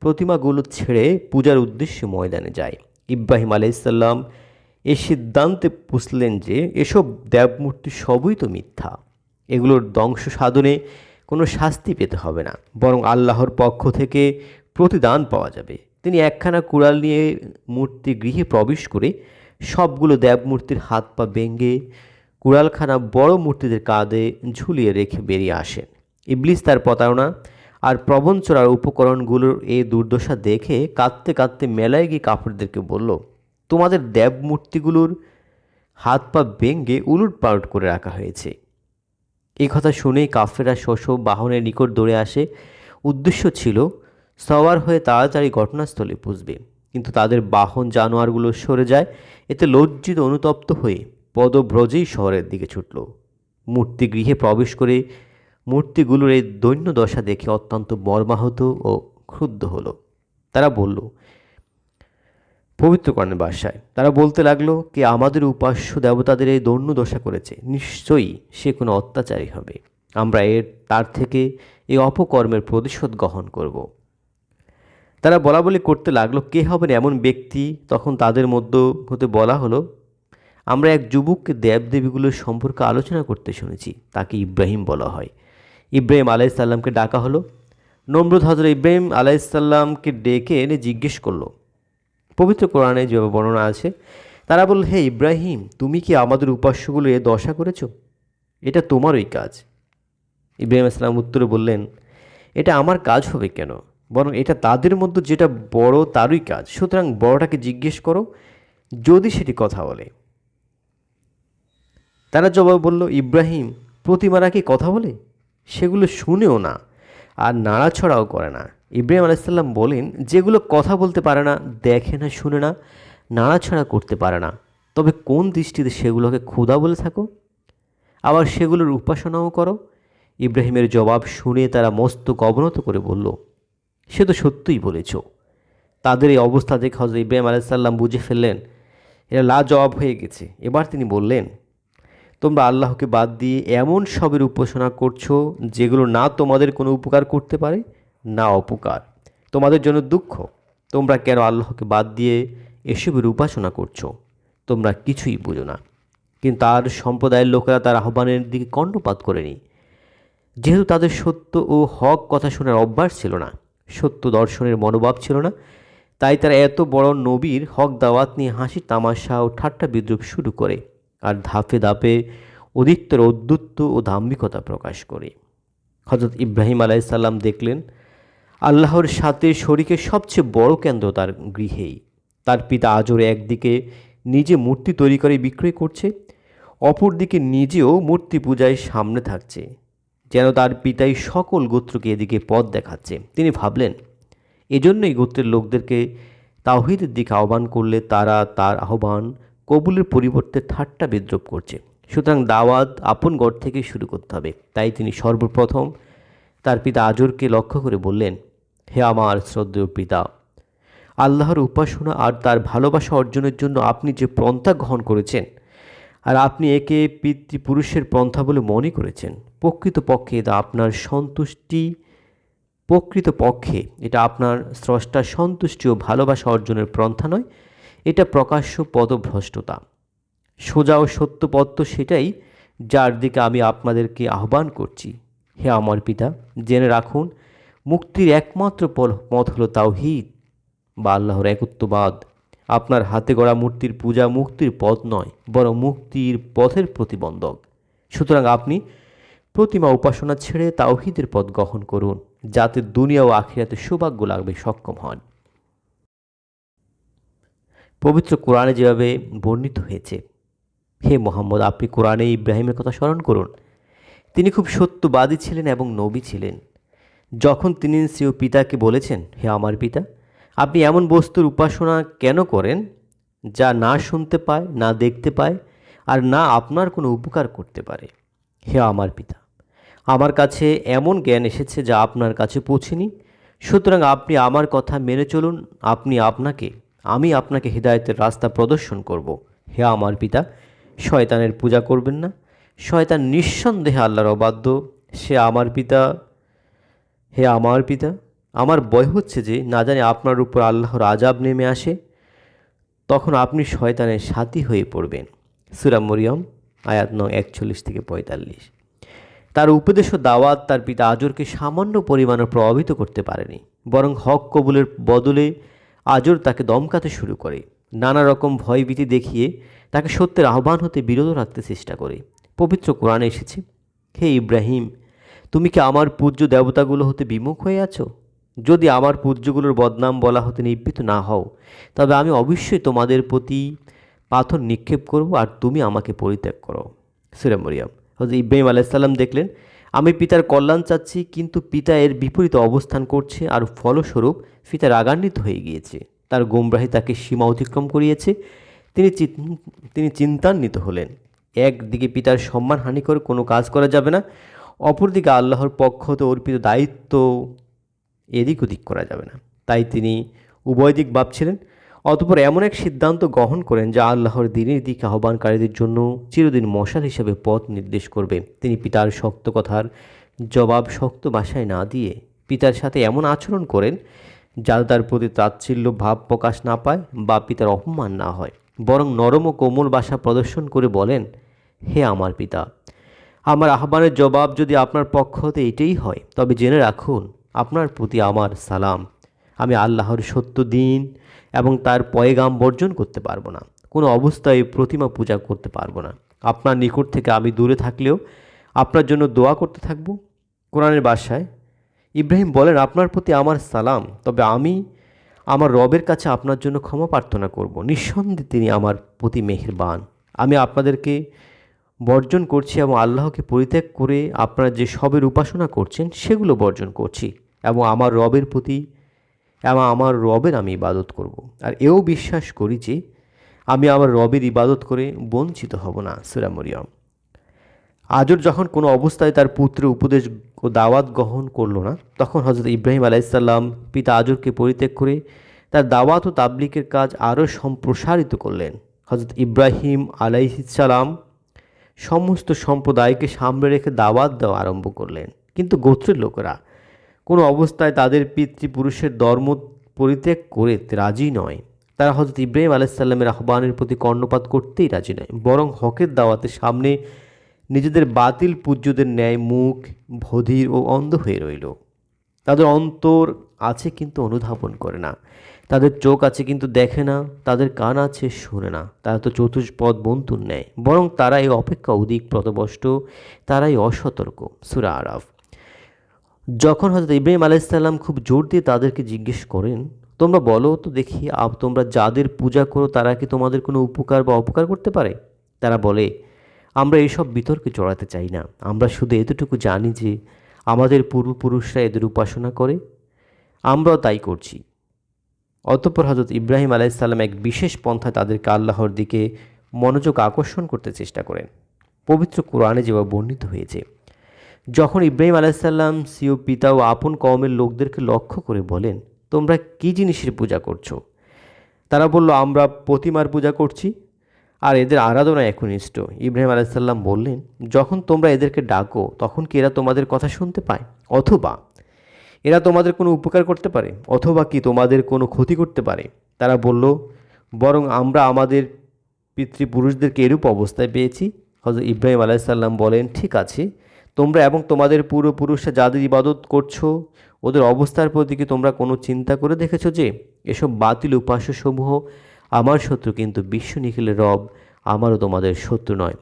প্রতিমাগুলো ছেড়ে পূজার উদ্দেশ্যে ময়দানে যায়। ইব্রাহিম আলাইসাল্লাম এই সিদ্ধান্তে পৌঁছলেন যে এসব দেবমূর্তি সবই তো মিথ্যা, এগুলোর ধ্বংস সাধনে কোনো শাস্তি পেতে হবে না, বরং আল্লাহর পক্ষ থেকে প্রতিদান পাওয়া যাবে। তিনি একখানা কুড়াল নিয়ে মূর্তি গৃহে প্রবেশ করে সবগুলো দেবমূর্তির হাত পা ভেঙে কুড়ালখানা বড় মূর্তিদের কাঁধে ঝুলিয়ে রেখে বেরিয়ে আসেন। ইবলিস তার প্রতারণা আর প্রবঞ্চনার উপকরণগুলোর এই দুর্দশা দেখে কাঁদতে কাঁদতে মেলায় গিয়ে কাফেরদেরকে বলল, তোমাদের দেবমূর্তিগুলোর হাত পা ভেঙে উলট পালট করে রাখা হয়েছে। এই কথা শুনেই কাফেররা শোষব বাহনের নিকট দৌড়ে আসে। উদ্দেশ্য ছিল সওয়ার হয়ে তাড়াতাড়ি ঘটনাস্থলে পৌঁছবে, কিন্তু তাদের বাহন জানোয়ারগুলো সরে যায়। এতে লজ্জিত অনুতপ্ত হয়ে পদব্রজেই শহরের দিকে ছুটল। মূর্তি গৃহে প্রবেশ করে মূর্তিগুলোর এই দৈন্য দশা দেখে অত্যন্ত মর্মাহত ও ক্ষুব্ধ হলো। তারা বলল পবিত্র কোরআনের ভাষায়, তারা বলতে লাগলো, কে আমাদের উপাস্য দেবতাদের এই দৈন্য দশা করেছে, নিশ্চয়ই সে কোনো অত্যাচারী হবে। আমরা তার থেকে এই অপকর্মের প্রতিশোধ গ্রহণ করব। তারা বলাবলি করতে লাগলো, কে হবেন এমন ব্যক্তি? তখন তাদের মধ্য হতে বলা হলো, আমরা এক যুবককে দেবদেবীগুলোর সম্পর্কে আলোচনা করতে শুনেছি, তাকে ইব্রাহিম বলা হয়। ইব্রাহিম আলাইসাল্লামকে ডাকা হলো। নমরুদ হযরত ইব্রাহিম আলাইসাল্লামকে ডেকে এনে জিজ্ঞেস করলো, পবিত্র কোরআনে যেভাবে বর্ণনা আছে, তারা বলল, হে ইব্রাহিম, তুমি কি আমাদের উপাস্যগুলো এ দশা করেছ? এটা তোমারই কাজ। ইব্রাহিম আসসালাম উত্তরে বললেন, এটা আমার কাজ হবে কেন? বরং এটা তাদের মধ্যে যেটা বড় তারই কাজ। সুতরাং বড়টাকে জিজ্ঞেস করো, যদি সেটি কথা বলে। তারা জবাব বলল, ইব্রাহিম, প্রতিমারা কি কথা বলে? সেগুলো শুনেও না আর নাড়াছড়াও করে না। ইব্রাহিম আলাইসাল্লাম বলেন, যেগুলো কথা বলতে পারে না, দেখে না, শুনে না, নাড়াছড়া করতে পারে না, তবে কোন দৃষ্টিতে সেগুলোকে খোদা বলে থাকো, আবার সেগুলোর উপাসনাও করো? ইব্রাহিমের জবাব শুনে তারা মস্তক অবনত করে বলল, সে তো সত্যিই বলেছ। তাদের এই অবস্থা দেখে হযরত ইব্রাহিম আলাইসাল্লাম বুঝে ফেললেন এরা লাজবাব হয়ে গেছে। এবার তিনি বললেন, তোমরা আল্লাহকে বাদ দিয়ে এমন সবের উপাসনা করছো যেগুলো না তোমাদের কোনো উপকার করতে পারে না অপকার, তোমাদের জন্য দুঃখ। তোমরা কেন আল্লাহকে বাদ দিয়ে এসবের উপাসনা করছো? তোমরা কিছুই বুঝো না। কিন্তু তার সম্প্রদায়ের লোকেরা তার আহ্বানের দিকে কর্ণপাত করেনি, যেহেতু তাদের সত্য ও হক কথা শোনার অভ্যাস ছিল না, সত্য দর্শনের মনোভাব ছিল না, তাই তারা এত বড় নবীর হক দাওয়াত নিয়ে হাসি তামাশা ও ঠাট্টা বিদ্রুপ শুরু করে আর ধাপে ধাপে অধিকতর ঔদ্ধত্য ও দাম্ভিকতা প্রকাশ করে। হযরত ইব্রাহিম আলাইসাল্লাম দেখলেন আল্লাহর সাথে শরীকের সবচেয়ে বড় কেন্দ্র তার গৃহেই। তার পিতা আজর একদিকে নিজে মূর্তি তৈরি করে বিক্রয় করছে, অপরদিকে নিজেও মূর্তি পূজায় সামনে থাকছে, যেন তার পিতাই সকল গোত্রকে এদিকে পথ দেখাচ্ছে। তিনি ভাবলেন, এজন্যই গোত্রের লোকদেরকে তাওহীদের দিকে আহ্বান করলে তারা তার আহ্বান কবুলের পরিবর্তে ঠাট্টা বিদ্রুপ করছে। সুতরাং দাওয়াত আপন ঘর থেকে শুরু করতে হবে। তাই তিনি সর্বপ্রথম তার পিতা আজরকে লক্ষ্য করে বললেন, হে আমার শ্রদ্ধেয় পিতা, আল্লাহর উপাসনা আর তার ভালোবাসা অর্জনের জন্য আপনি যে পন্থা গ্রহণ করেছেন আর আপনি একে পিতৃপুরুষের পন্থা বলে মনে করেছেন, প্রকৃতপক্ষে এটা আপনার স্রষ্টার সন্তুষ্টি ও ভালোবাসা অর্জনের পন্থা নয়, এটা প্রকাশ্য পদভ্রষ্টতা। সোজা ও সত্য পথ তো সেটাই যার দিকে আমি আপনাদেরকে আহ্বান করছি। হে আমার পিতা, জেনে রাখুন, মুক্তির একমাত্র পথ হলো তাওহীদ বা আল্লাহর একত্ববাদ। আপনার হাতে গড়া মূর্তির পূজা মুক্তির পথ নয়, বরং মুক্তির পথের প্রতিবন্ধক। সুতরাং আপনি প্রতিমা উপাসনা ছেড়ে তাওহীদের পথ গ্রহণ করুন, যাতে দুনিয়া ও আখিরাতে সৌভাগ্য লাভে সক্ষম হন। পবিত্র কোরআনে যেভাবে বর্ণিত হয়েছে, হে মোহাম্মদ, আপনি কোরআনে ইব্রাহিমের কথা স্মরণ করুন। তিনি খুব সত্যবাদী ছিলেন এবং নবী ছিলেন। যখন তিনি স্বীয় পিতাকে বলেছেন, হে আমার পিতা, আপনি এমন বস্তুর উপাসনা কেন করেন যা না শুনতে পায়, না দেখতে পায় আর না আপনার কোনো উপকার করতে পারে? হে আমার পিতা, আমার কাছে এমন জ্ঞান এসেছে যা আপনার কাছে পৌঁছেনি। সুতরাং আপনি আমার কথা মেনে চলুন, আমি আপনাকে হিদায়াতের রাস্তা প্রদর্শন করব। হে আমার পিতা, শয়তানের পূজা করবেন না। শয়তান নিঃসন্দেহে আল্লাহর অবাধ্য। হে আমার পিতা, আমার ভয় হচ্ছে যে না জানি আপনার উপর আল্লাহর আযাব নেমে আসে, তখন আপনি শয়তানের সাথী হয়ে পড়বেন। সূরা মরিয়ম আয়াত নং 41-45। তার উপদেশ ও দাওয়াত তার পিতা আজরকে সামান্য পরিমাণে প্রভাবিত করতে পারেনি, বরং হক কবুলের বদলে আজর তাকে দমকাতে শুরু করে, নানা রকম ভয়ভীতি দেখিয়ে তাকে সত্যের আহ্বান হতে বিরত রাখতে চেষ্টা করে। পবিত্র কোরআনে এসেছে, হে ইব্রাহিম, তুমি কি আমার পূজ্য দেবতাগুলো হতে বিমুখ হয়ে আছো? যদি আমার পূজ্যগুলোর বদনাম বলা হতে নিবৃত্ত না হও, তবে আমি অবশ্যই তোমাদের প্রতি পাথর নিক্ষেপ করব আর তুমি আমাকে পরিত্যাগ করো। সূরা মরিয়ম। হযরত ইব্রাহিম আলাইসাল্লাম দেখলেন, আমি পিতার কল্যাণ চাচ্ছি, কিন্তু পিতা এর বিপরীতে অবস্থান করছে আর ফলস্বরূপ পিতা রাগান্বিত হয়ে গিয়েছে। তার গোমরাহি তাকে সীমা অতিক্রম করিয়েছে। তিনি চিন্তান্বিত হলেন। একদিকে পিতার সম্মানহানিকর কোনো কাজ করা যাবে না, অপরদিকে আল্লাহর পক্ষ হতে অর্পিত দায়িত্ব এদিক ওদিক করা যাবে না। তাই তিনি উভয় দিক ভাবছিলেন। অতঃপর এমন এক সিদ্ধান্ত গ্রহণ করেন যা আল্লাহর দিনের দিকে আহ্বানকারীদের জন্য চিরদিন মশাল হিসেবে পথ নির্দেশ করবে। তিনি পিতার শক্ত কথার জবাব শক্ত ভাষায় না দিয়ে পিতার সাথে এমন আচরণ করেন যাতে তার প্রতি তাচ্ছিল্য ভাব প্রকাশ না পায় বা পিতার অপমান না হয়, বরং নরম ও কোমল ভাষা প্রদর্শন করে বলেন, হে আমার পিতা, আমার আহ্বানের জবাব যদি আপনার পক্ষ হতে এটাই হয় তবে জেনে রাখুন আপনার প্রতি আমার সালাম। আমি আল্লাহর সত্য দিন এবং তার পয়গাম বর্জন করতে পারবো না, কোনো অবস্থায় প্রতিমা পূজা করতে পারবো না। আপনার নিকট থেকে আমি দূরে থাকলেও আপনার জন্য দোয়া করতে থাকব। কোরআনের ভাষায় ইব্রাহিম বলেন, আপনার প্রতি আমার সালাম, তবে আমি আমার রবের কাছে আপনার জন্য ক্ষমা প্রার্থনা করব। নিঃসন্দেহে তিনি আমার প্রতি মেহেরবান। আমি আপনাদেরকে বর্জন করছি এবং আল্লাহকে পরিত্যাগ করে আপনারা যে সবের উপাসনা করছেন সেগুলো বর্জন করছি এবং আমার রবের আমি ইবাদত করব। আর এও বিশ্বাস করি যে আমি আমার রবের ইবাদত করে বঞ্চিত হব না। সূরা মরিয়ম। আজর যখন কোনো অবস্থায় তার পুত্রের উপদেশ ও দাওয়াত গ্রহণ করল না, তখন হজরত ইব্রাহিম আলাইসাল্লাম পিতা আজরকে পরিত্যাগ করে তার দাওয়াত ও তাবলিগের কাজ আরও সম্প্রসারিত করলেন। হজরত ইব্রাহিম আলাইহিসসালাম সমস্ত সম্প্রদায়কে সামনে রেখে দাওয়াত দেওয়া আরম্ভ করলেন, কিন্তু গোত্রের লোকেরা কোনো অবস্থায় তাদের পিতৃপুরুষের ধর্ম পরিত্যাগ করে রাজি নয়। তারা হজরত ইব্রাহিম আলাইসাল্লামের আহ্বানের প্রতি কর্ণপাত করতেই রাজি নয়, বরং হকের দাওয়াতের সামনে নিজেদের বাতিল পূজ্যদের ন্যায় মুখ বধির ও অন্ধ হয়ে রইল। তাদের অন্তর আছে কিন্তু অনুধাবন করে না, তাদের চোখ আছে কিন্তু দেখে না, তাদের কান আছে শোনে না। তারা তো চতুষ্পদ বন্ধুর ন্যায়, বরং তারাই অপেক্ষা অধিক পথভ্রষ্ট, তারাই অসতর্ক। সূরা আরাফ। যখন হযরত ইব্রাহিম আলাইহিসসালাম খুব জোর দিয়ে তাদেরকে জিজ্ঞেস করেন, তোমরা বলো তো দেখি, তোমরা যাদের পূজা করো তারা কি তোমাদের কোনো উপকার বা অপকার করতে পারে? তারা বলে, আমরা এইসব বিতর্কে জড়াতে চাই না, আমরা শুধু এতটুকু জানি যে আমাদের পূর্বপুরুষরা এদের উপাসনা করে, আমরাও তাই করছি। অতঃপর হজরত ইব্রাহিম আলাইহিসসালাম এক বিশেষ পন্থায় তাদেরকে আল্লাহর দিকে মনোযোগ আকর্ষণ করতে চেষ্টা করেন। পবিত্র কোরআনে যেভাবে বর্ণিত হয়েছে, যখন ইব্রাহিম আলাইহিসসালাম স্বীয় পিতা ও আপন কওমের লোকদেরকে লক্ষ্য করে বলেন, তোমরা কী জিনিসের পূজা করছো? তারা বলল, আমরা প্রতিমার পূজা করছি আর এদের আরাধনা একনিষ্ঠ। ইব্রাহিম আলাইহিসসালাম বললেন, যখন তোমরা এদেরকে ডাকো তখন কি এরা তোমাদের কথা শুনতে পায়? অথবা এরা তোমাদের কোনো উপকার করতে পারে? অথবা কি তোমাদের কোনো ক্ষতি করতে পারে? তারা বলল, বরং আমরা আমাদের পিতৃপুরুষদেরকে এরূপ অবস্থায় পেয়েছি। হযরত ইব্রাহিম আলাইহিসসালাম বলেন, ঠিক আছে, তোমরা এবং তোমাদের পূর্বপুরুষরা যাদের ইবাদত করছো ওদের অবস্থার প্রতি কি তোমরা কোনো চিন্তা করে দেখেছো যে এসব বাতিল উপাস্যসমূহ আমার শত্রু, কিন্তু বিশ্ব নিখিলের রব আমারও তোমাদের শত্রু নয়।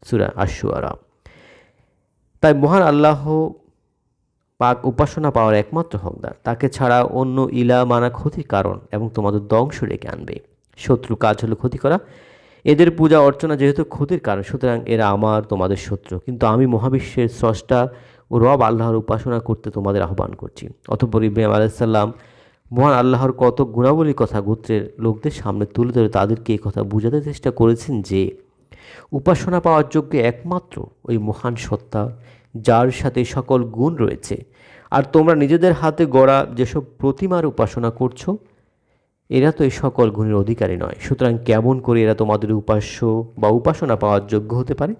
সূরা আশ-শুআরা। তাই মহান আল্লাহ পাক উপাসনা পাওয়ার একমাত্র হকদার, তাকে ছাড়া অন্য ইলা মানা ক্ষতির কারণ এবং তোমাদের ধ্বংস ডেকে আনবে। শত্রু কাজ হলো ক্ষতি করা। এদের পূজা অর্চনা যেহেতু ক্ষতির কারণ, সুতরাং এরা আমার তোমাদের শত্রু, কিন্তু আমি মহাবিশ্বের স্রষ্টা ও রব আল্লাহর উপাসনা করতে তোমাদের আহ্বান করছি। অতঃপর ইব্রাহিম আলাইহিসসালাম মহান আল্লাহর কত গুণাবলীর কথা গোত্রের লোকদের সামনে তুলে ধরে তাদেরকে এই কথা বোঝাতে চেষ্টা করেছেন যে উপাসনা পাওয়ার যোগ্য একমাত্র ওই মহান সত্তা যার সাথে সকল গুণ রয়েছে, আর তোমরা নিজেদের হাতে গড়া যেসব প্রতিমার উপাসনা করছো এরা তো এই সকল গুণের অধিকারী নয়। সুতরাং কেমন করে এরা তোমাদের উপাস্য বা উপাসনা পাওয়ার যোগ্য হতে পারে?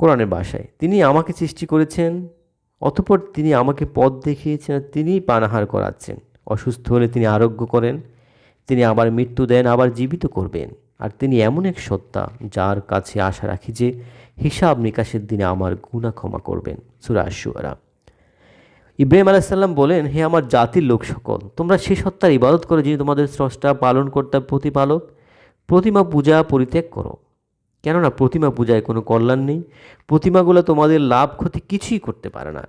কোরআনের ভাষায়, তিনি আমাকে সৃষ্টি করেছেন, অতঃপর তিনি আমাকে পথ দেখিয়েছেন, আর তিনিই পানাহার করাচ্ছেন। অসুস্থ হলে তিনি আরোগ্য করেন, তিনি আবার মৃত্যু দেন, আবার জীবিত করবেন। আর তিনি এমন এক সত্তা যার কাছে আশা রাখি যে হিসাব নিকাশের দিনে আমার গুনাহ ক্ষমা করবেন। সূরা আশ-শুআরা। ইব্রাহিম আলাইহিসসালাম বলেন, হে আমার জাতির লোক সকল, তোমরা সে সত্তার ইবাদত করো যিনি তোমাদের স্রষ্টা, পালনকর্তা, প্রতিপালক। প্রতিমা পূজা পরিত্যাগ করো, কেননা প্রতিমা পূজায় কোনো কল্যাণ নেই। প্রতিমাগুলো তোমাদের লাভ ক্ষতি কিছুই করতে পারে না।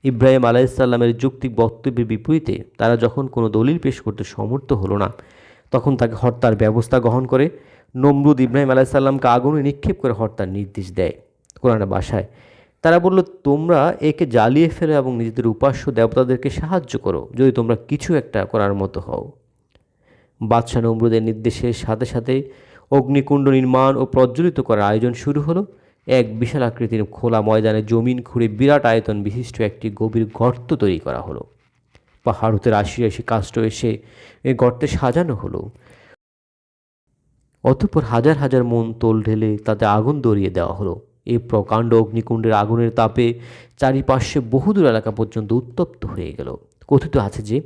ইব্রাহিম আলাইহিসসালামের যৌক্তিক বক্তব্যের বিপরীতে তারা যখন কোনো দলিল পেশ করতে সমর্থ হলো না, তখন তাকে হত্যার ব্যবস্থা গ্রহণ করে। নমরুদ ইব্রাহিম আলাইহিসসালামকে আগুনে নিক্ষেপ করে হত্যার নির্দেশ দেয়। কোরআনের ভাষায় তারা বলল, তোমরা একে জ্বালিয়ে ফেলো এবং নিজেদের উপাস্য দেবতাদেরকে সাহায্য করো যদি তোমরা কিছু একটা করার মতো হও। বাদশাহ নমরুদের নির্দেশের সাথে সাথে অগ্নিকুণ্ড নির্মাণ ও প্রজ্বলিত করার আয়োজন শুরু হলো। এক বিশাল আকৃতির খোলা ময়দানে জমিন খুঁড়ে বিরাট আয়তন বিশিষ্ট একটি গভীর গর্ত তৈরি করা হলো। পাহাড় হতে রাশি রাশি কাষ্ঠ এসে এই গর্তে সাজানো হলো। অতঃপর হাজার হাজার মন তোল ঢেলে তাতে আগুন ধরিয়ে দেওয়া হলো। এই প্রকাণ্ড অগ্নিকুণ্ডের আগুনের তাপে চারিপাশে বহুদূর এলাকা পর্যন্ত উত্তপ্ত হয়ে গেল। কথিত আছে যে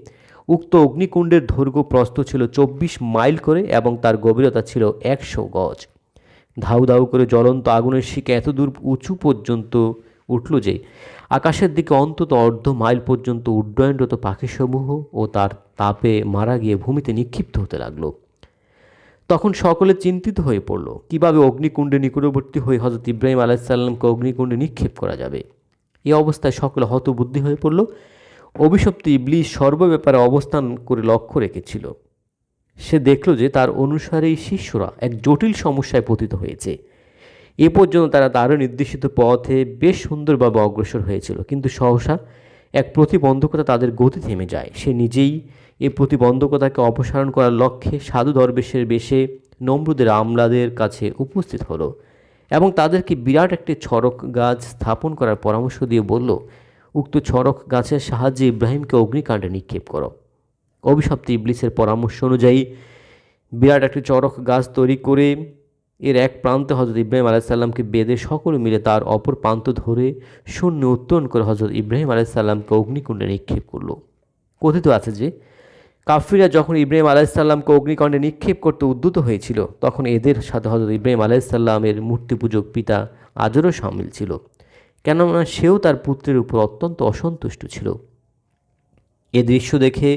উক্ত অগ্নিকুণ্ডের দৈর্ঘ্য প্রস্থ ছিল 24 মাইল করে এবং তার গভীরতা ছিল 100 গজ। ধাউ ধাউ করে জ্বলন্ত আগুনের শিখা এত দূর উঁচু পর্যন্ত উঠল যে আকাশের দিকে অন্তত অর্ধ মাইল পর্যন্ত উড্ডয়নরত পাখিসমূহ ও তার তাপে মারা গিয়ে ভূমিতে নিক্ষিপ্ত হতে লাগলো। তখন সকলে চিন্তিত হয়ে পড়ল, কিভাবে অগ্নিকুণ্ডে নিকটবর্তী হয়ে হযরত ইব্রাহিম আলাইহিসসালামকে অগ্নিকুণ্ডে নিক্ষেপ করা যাবে। এই অবস্থায় সকলে হতবুদ্ধি হয়ে পড়ল। অভিশপ্ত ইবলিস সর্বব্যাপারে অবস্থান করে লক্ষ্য রেখেছিল। সে দেখল যে তার অনুসারী শিষ্যরা এক জটিল সমস্যায় পতিত হয়েছে। এ পর্যন্ত তারা তারও নির্দেশিত পথে বেশ সুন্দরভাবে অগ্রসর হয়েছিল, কিন্তু সহসা এক প্রতিবন্ধকতা তাদের গতি থেমে যায়। সে নিজেই এই প্রতিবন্ধকতাকে অপসারণ করার লক্ষ্যে সাধু দরবেশের বেশে নমরুদের আমলাদের কাছে উপস্থিত হলো এবং তাদেরকে বিরাট একটি ছড়ক গাছ স্থাপন করার পরামর্শ দিয়ে বলল, উক্ত ছড়ক গাছের সাহায্যে ইব্রাহিমকে অগ্নিকাণ্ডে নিক্ষেপ করো। অভিশপ্ত ইবলিসের পরামর্শ অনুযায়ী বিরাট একটি চড়ক গাছ তৈরি করে এর এক প্রান্তে হযরত ইব্রাহিম আলাইহিসসালামকে বেঁধে সকলে মিলে তার অপর প্রান্ত ধরে শূন্য উত্তোলন করে হযরত ইব্রাহিম আলাইহিসসালামকে অগ্নিকুণ্ডে নিক্ষেপ করল। কথিত আছে যে কাফিররা যখন ইব্রাহিম আলাইহিসসালামকে অগ্নিকাণ্ডে নিক্ষেপ করতে উদ্যত হয়েছিল, তখন এদের সাথে হযরত ইব্রাহিম আলাইহিসসালামের মূর্তি পূজক পিতা আজরও সামিল ছিল, কেননা সেও তার পুত্রের উপর অত্যন্ত অসন্তুষ্ট ছিল। এ দৃশ্য দেখে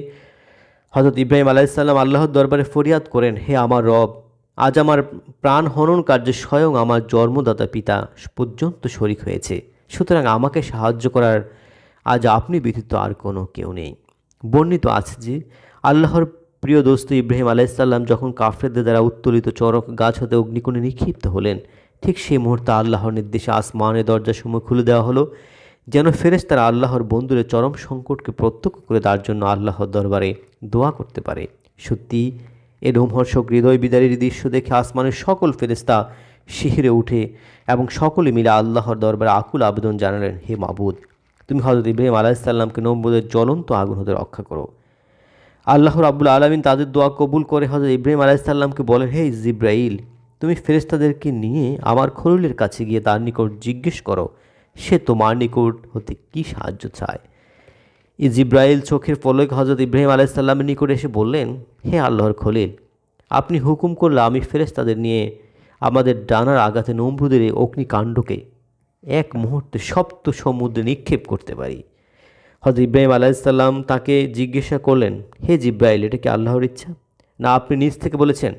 হযরত ইব্রাহিম আলাইহিসসালাম আল্লাহর দরবারে ফরিয়াদ করেন, হে আমার রব, আজ আমার প্রাণ হনন কার্যে স্বয়ং আমার জন্মদাতা পিতা পর্যন্ত শরিক হয়েছে, সুতরাং আমাকে সাহায্য করার আজ আপনি ব্যতীত আর কোনো কেউ নেই। বর্ণিত আছে যে আল্লাহর প্রিয় দোস্ত ইব্রাহিম আলাইহিসসালাম যখন কাফেরদের দ্বারা উত্তোলিত চড়ক গাছ হতে অগ্নিকুণ্ডে নিক্ষিপ্ত হলেন, ঠিক সেই মুহূর্তে আল্লাহর নির্দেশে আসমানের দরজাসমূহ খুলে দেওয়া হলো, যেন ফেরেশতারা আল্লাহর বন্ধুদের চরম সংকটকে প্রত্যক্ষ করে তার জন্য আল্লাহর দরবারে দোয়া করতে পারে। সত্যি এ রোমহর্ষক হৃদয় বিদারীর দৃশ্য দেখে আসমানের সকল ফেরেশতা শিহরে উঠে এবং সকলে মিলে আল্লাহর দরবারে আকুল আবেদন জানালেন, হে মাবুদ, তুমি হযরত ইব্রাহিম আলাইহিসসালামকে নমরুদের জ্বলন্ত আগুন হতে রক্ষা করো। আল্লাহ রাব্বুল আলামিন তাদের দোয়া কবুল করে হযরত ইব্রাহিম আলাইহিসসালামকে বলেন, হে জিব্রাইল, তুমি ফেরেশতাদেরকে নিয়ে আমার খলিলের কাছে গিয়ে তার নিকট জিজ্ঞেস করো সে তোমার নিকট হতে কি সাহায্য চায়। জিব্রাইল চোখের পলকে হযরত ইব্রাহিম আলাইহিসসালামের নিকট এসে বললেন, হে আল্লাহর খলিল, আপনি হুকুম করলে আমি ফেরেশতাদের নিয়ে আমাদের ডানার আঘাতে নমরুদের এই অগ্নিকাণ্ডকে এক মুহূর্তে সপ্ত সমুদ্রে নিক্ষেপ করতে পারি। হযরত ইব্রাহিম আলাইহিসসালাম তাকে জিজ্ঞাসা করলেন, হে জিব্রাইল, এটা কি আল্লাহর ইচ্ছা, না আপনি নিজ থেকে বলেছেন?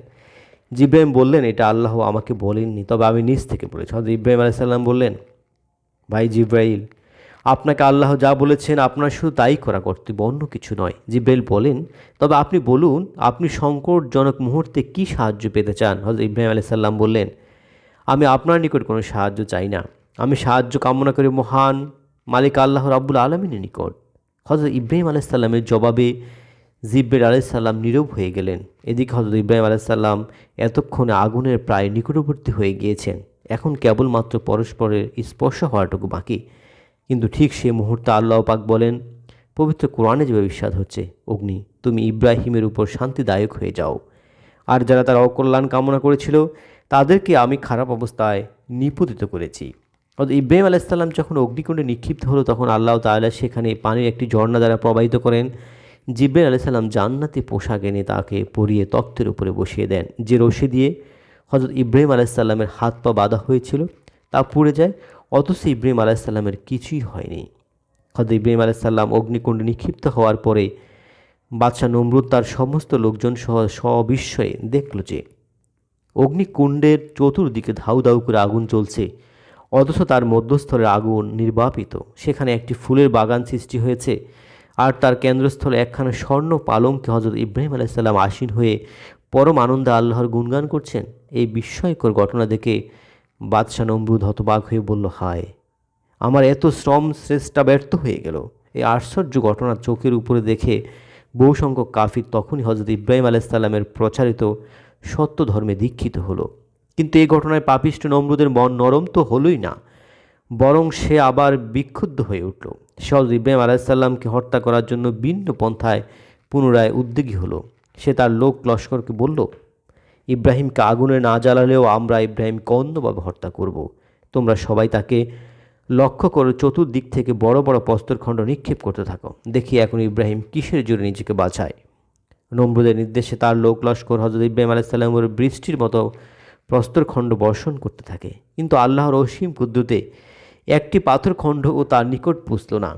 জিব্রাহিম বললেন, এটা আল্লাহ আমাকে বলেননি, তবে আমি নিজ থেকে বলেছি। হযরত ইব্রাহিম আলাইহিসসালাম বললেন, ভাই জিব্রাইল, আপনাকে আল্লাহ যা বলেছেন আপনার শুধু তাই করা কর্তব্য, অন্য কিছু নয়। জিব্রাইল বলেন, তবে আপনি বলুন, আপনি সংকটজনক মুহূর্তে কি সাহায্য পেতে চান? হযরত ইব্রাহিম আলাইহিসসালাম বললেন, আমি আপনার নিকট কোনো সাহায্য চাই না, আমি সাহায্য কামনা করি মহান মালিক আল্লাহ রাব্বুল আলামিনের নিকট। হযরত ইব্রাহিম আলাইহিসসালামের জবাবে জিব্রাইল আলাইহিসসালাম নীরব হয়ে গেলেন। এদিকে হযরত ইব্রাহিম আলাইহিসসালাম এতক্ষণে আগুনের প্রায় নিকটবর্তী হয়ে গিয়েছেন, এখন কেবলমাত্র পরস্পরের স্পর্শ হওয়াটুকু বাকি। কিন্তু ঠিক সে মুহূর্তে আল্লাহ পাক বলেন, পবিত্র কোরআনে যেভাবে ইরশাদ হচ্ছে, অগ্নি, তুমি ইব্রাহিমের উপর শান্তিদায়ক হয়ে যাও। আর যারা তার অকল্যাণ কামনা করেছিল তাদেরকে আমি খারাপ অবস্থায় নিপতিত করেছি। অর্থাৎ ইব্রাহিম আলাইহিসসালাম যখন অগ্নিকুণ্ডে নিক্ষিপ্ত হলো, তখন আল্লাহ তাআলা সেখানে পানির একটি ঝর্ণা দ্বারা প্রবাহিত করেন। জিব্রাইল আলাইহিসসালাম জান্নাতি পোশাক এনে তাকে পরিয়ে তক্তের উপরে বসিয়ে দেন। যে রশি দিয়ে হযরত ইব্রাহিম আলাইহিসসালামের হাত পা বাঁধা হয়েছিল তা পুড়ে যায়, অথচ ইব্রাহিম আলাইহিসসালামের কিছুই হয়নি। হযরত ইব্রাহিম আলাইহিসসালাম অগ্নিকুণ্ডে নিক্ষিপ্ত হওয়ার পরে বাদশাহ নমরুদ তার সমস্ত লোকজন সহ সবিস্ময়ে দেখল যে অগ্নিকুণ্ডের চতুর্দিকে ধাউ ধাউ করে আগুন জ্বলছে, অথচ তার মধ্যস্থলের আগুন নির্বাপিত। সেখানে একটি ফুলের বাগান সৃষ্টি হয়েছে, আর তার কেন্দ্রস্থলে একখানা স্বর্ণ পালঙ্কে হযরত ইব্রাহিম আলাইহিসসালাম আসীন হয়ে পরম আনন্দে আল্লাহর গুণগান করছেন। এই বিস্ময়কর ঘটনা দেখে বাদশাহ নমরুদ হতবাক হয়ে বলল, হায়, আমার এত শ্রম চেষ্টা ব্যর্থ হয়ে গেল। এই আশ্চর্য ঘটনা চোখের উপরে দেখে বহু সংখ্যক কাফির তখনই হযরত ইব্রাহিম আলাইহিসসালামের প্রচারিত সত্য ধর্মে দীক্ষিত হলো কিন্তু এই ঘটনায় পাপিষ্ঠ নমরুদের মন নরম তো হলোই না, বরং সে আবার বিক্ষুব্ধ হয়ে উঠল। সে হযরত ইব্রাহিম আলাইসাল্লামকে হত্যা করার জন্য ভিন্ন পন্থায় পুনরায় উদ্যোগী হলো। সে তার লোক লস্করকে বলল, ইব্রাহিমকে আগুনে না জ্বালালেও আমরা ইব্রাহিমকে অন্যভাবে হত্যা করব। তোমরা সবাই তাকে লক্ষ্য করে চতুর্দিক থেকে বড় বড় প্রস্তরখণ্ড নিক্ষেপ করতে থাকো, দেখি এখন ইব্রাহিম কিসের জোরে নিজেকে বাঁচায়। নমরুদের নির্দেশে তার লোক লস্কর হযরত ইব্রাহিম আলাইসাল্লামের বৃষ্টির মতো প্রস্তরখণ্ড বর্ষণ করতে থাকে, কিন্তু আল্লাহর অসীম কুদরতে একটি পাথরখণ্ডও তার নিকট পুষল না।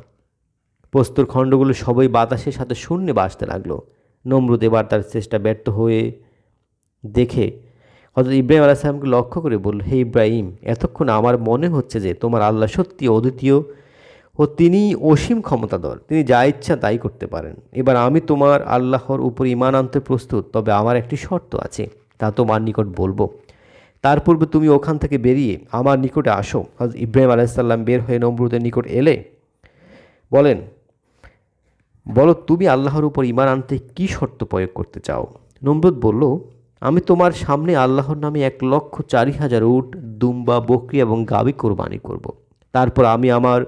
প্রস্তরখণ্ডগুলো সবই বাতাসের সাথে শূন্যে ভাসতে লাগলো। নমরুদ এবার তার চেষ্টা ব্যর্থ হয়ে দেখে হযরত ইব্রাহিম আলাইহিসসালামকে লক্ষ্য করে বলল, হে ইব্রাহিম, এতক্ষণ আমার মনে হচ্ছে যে তোমার আল্লাহ সত্যি অদ্বিতীয় ও তিনি অসীম ক্ষমতাধর, তিনি যা ইচ্ছা তাই করতে পারেন। এবার আমি তোমার আল্লাহর উপর ঈমান আনতে প্রস্তুত, তবে আমার একটি শর্ত আছে, তা তোমার নিকট বলবো। তার পূর্বে তুমি ওখান থেকে বেরিয়ে আমার নিকটে আসো। হযরত ইব্রাহিম আলাইহিসসালাম বের হয়ে নমরুদের নিকট এলে বলো, তুমি আল্লাহর উপর ঈমান আনতে কী শর্ত প্রয়োগ করতে চাও? নমরুদ বলল, আমি তোমার সামনে আল্লাহর নামে 1,40,000 উট, দুম্বা, বকরি এবং গাভী কোরবানি করব। তারপর আমি আমার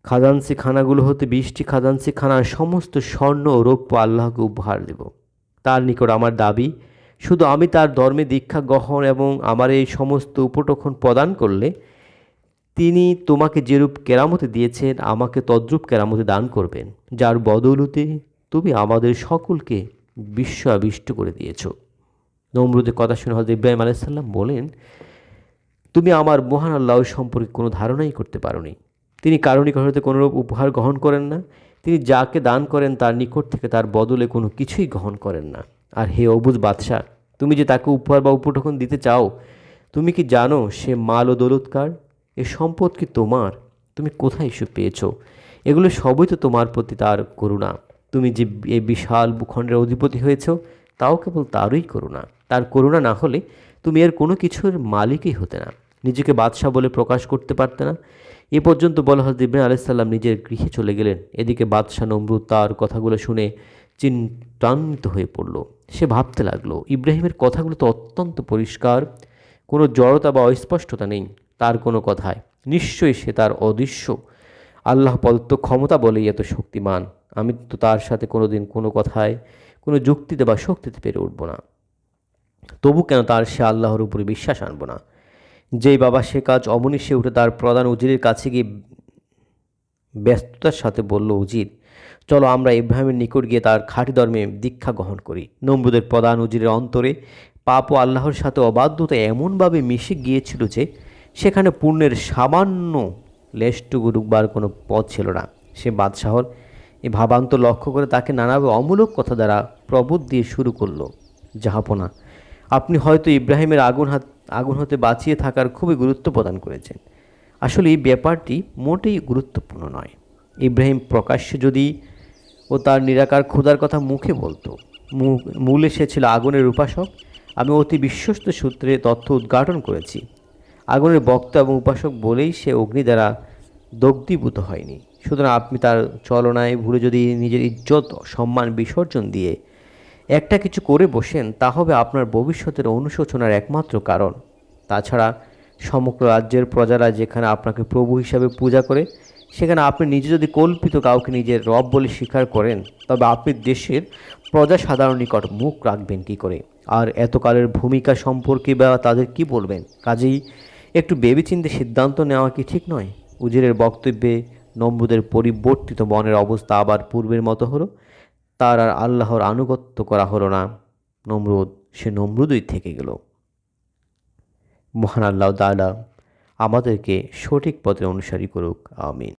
খাজানসি খানাগুলো হতে 20টি খাজানসি খানার সমস্ত স্বর্ণ ও রৌপ্য আল্লাহকে উপহার দেব। তার নিকট আমার দাবি, শুধু আমি তার ধর্মে দীক্ষা গ্রহণ এবং আমার এই সমস্ত উপটখন প্রদান করলে তিনি তোমাকে যেরূপ কেরামতি দিয়েছেন আমাকে তদ্রূপ কেরামতি দান করবেন, যার বদৌলতে তুমি আমাদের সকলকে বিশ্বআবিষ্ট করে দিয়েছ। নমরুদের কথা শুনে হযরত ইব্রাহিম আলাইহিসসালাম বলেন, তুমি আমার মহান আল্লাহ সম্পর্কে কোনো ধারণাই করতে পারোনি। তিনি কারো নিকট হতে কোনোরূপ উপহার গ্রহণ করেন না। তিনি যাকে দান করেন তার নিকট থেকে তার বদলে কোনো কিছুই গ্রহণ করেন না। আর হে অবুঝ বাদশাহ, তুমি যে তাকে উপহার বা উপটখন দিতে চাও, তুমি কি জানো সে মাল ও দৌলতকার? এ সম্পদ কি তোমার? তুমি কোথায় এসব পেয়েছ? এগুলো সবই তো তোমার প্রতি তার করুণা। তুমি যে এই বিশাল ভূখণ্ডের অধিপতি হয়েছ, তাও কেবল তারই করুণা। তার করুণা না হলে তুমি এর কোনো কিছুর মালিকই হতে না, নিজেকে বাদশাহ বলে প্রকাশ করতে পারতে না। এ পর্যন্ত বলা হযরত ইব্রাহিম আলাইহিসসালাম নিজের গৃহে চলে গেলেন। এদিকে বাদশাহ নমরুদ তার কথাগুলো শুনে চিন্তান্বিত হয়ে পড়ল। সে ভাবতে লাগলো, ইব্রাহিমের কথাগুলো তো অত্যন্ত পরিষ্কার, কোনো জড়তা বা অস্পষ্টতা নেই তার কোনো কথায়। নিশ্চয়ই সে তার অদৃশ্য আল্লাহ প্রদত্ত ক্ষমতা বলেই এত শক্তিমান। আমি তো তার সাথে কোনোদিন কোনো কথায় কোনো যুক্তিতে বা শক্তিতে পেরে উঠব না। তবু কেন তার সে আল্লাহর উপরে বিশ্বাস আনব না? যেই বাবা সে কাজ অমনি সে উঠে তার প্রধান উজিরের কাছে গিয়ে ব্যস্ততার সাথে বলল, উজির, চলো আমরা ইব্রাহিমের নিকট গিয়ে তার খাঁটি ধর্মে দীক্ষা গ্রহণ করি। নমরুদের প্রধান উজিরের অন্তরে পাপ ও আল্লাহর সাথে অবাধ্যতা এমনভাবে মিশে গিয়েছিল যে সেখানে পুণ্যের সামান্য লেশটুকু ঢুকবার কোনো পথ ছিল না। সে বাদশাহর এই ভাবান্ত লক্ষ্য করে তাকে নানাভাবে অমূলক কথা দ্বারা প্রবোধ দিয়ে শুরু করলো, জাহাপনা, আপনি হয়তো ইব্রাহিমের আগুন হতে বাঁচিয়ে থাকার খুবই গুরুত্ব প্রদান করেছেন। আসলে এই ব্যাপারটি মোটেই গুরুত্বপূর্ণ নয়। ইব্রাহিম প্রকাশ্যে যদি ও তার নিরাকার খোদার কথা মুখে বলতো, মূলে সে ছিল আগুনের উপাসক। আমি অতি বিশ্বস্ত সূত্রে তথ্য উদ্ঘাটন করেছি। আগুনের বক্তা এবং উপাসক বলেই সে অগ্নি দ্বারা দগ্ধীভূত হয়নি। সুতরাং আপনি তার চলনায় ভুলে যদি নিজের ইজ্জত সম্মান বিসর্জন দিয়ে একটা কিছু করে বসেন, তা হবে আপনার ভবিষ্যতের অনুশোচনার একমাত্র কারণ। তাছাড়া সমগ্র রাজ্যের প্রজারা যেখানে আপনাকে প্রভু হিসাবে পূজা করে, সেখানে আপনি নিজে যদি কল্পিত কাউকে নিজের রব বলে স্বীকার করেন, তবে আপনি দেশের প্রজা সাধারণ নিকট মুখ রাখবেন কী করে? আর এতকালের ভূমিকা সম্পর্কে বা তাদের কি বলবেন? কাজেই একটু ভেবেচিন্তে সিদ্ধান্ত নেওয়া কি ঠিক নয়? উজিরের বক্তব্যে নমরুদের পরিবর্তিত মনের অবস্থা আবার পূর্বের মতো হলো। তার আর আল্লাহর আনুগত্য করা হলো না। সে নমরুদই থেকে গেল। মহান আল্লাহ তাআলা আমাদেরকে সঠিক পথে অনুসারী করুক, আমিন।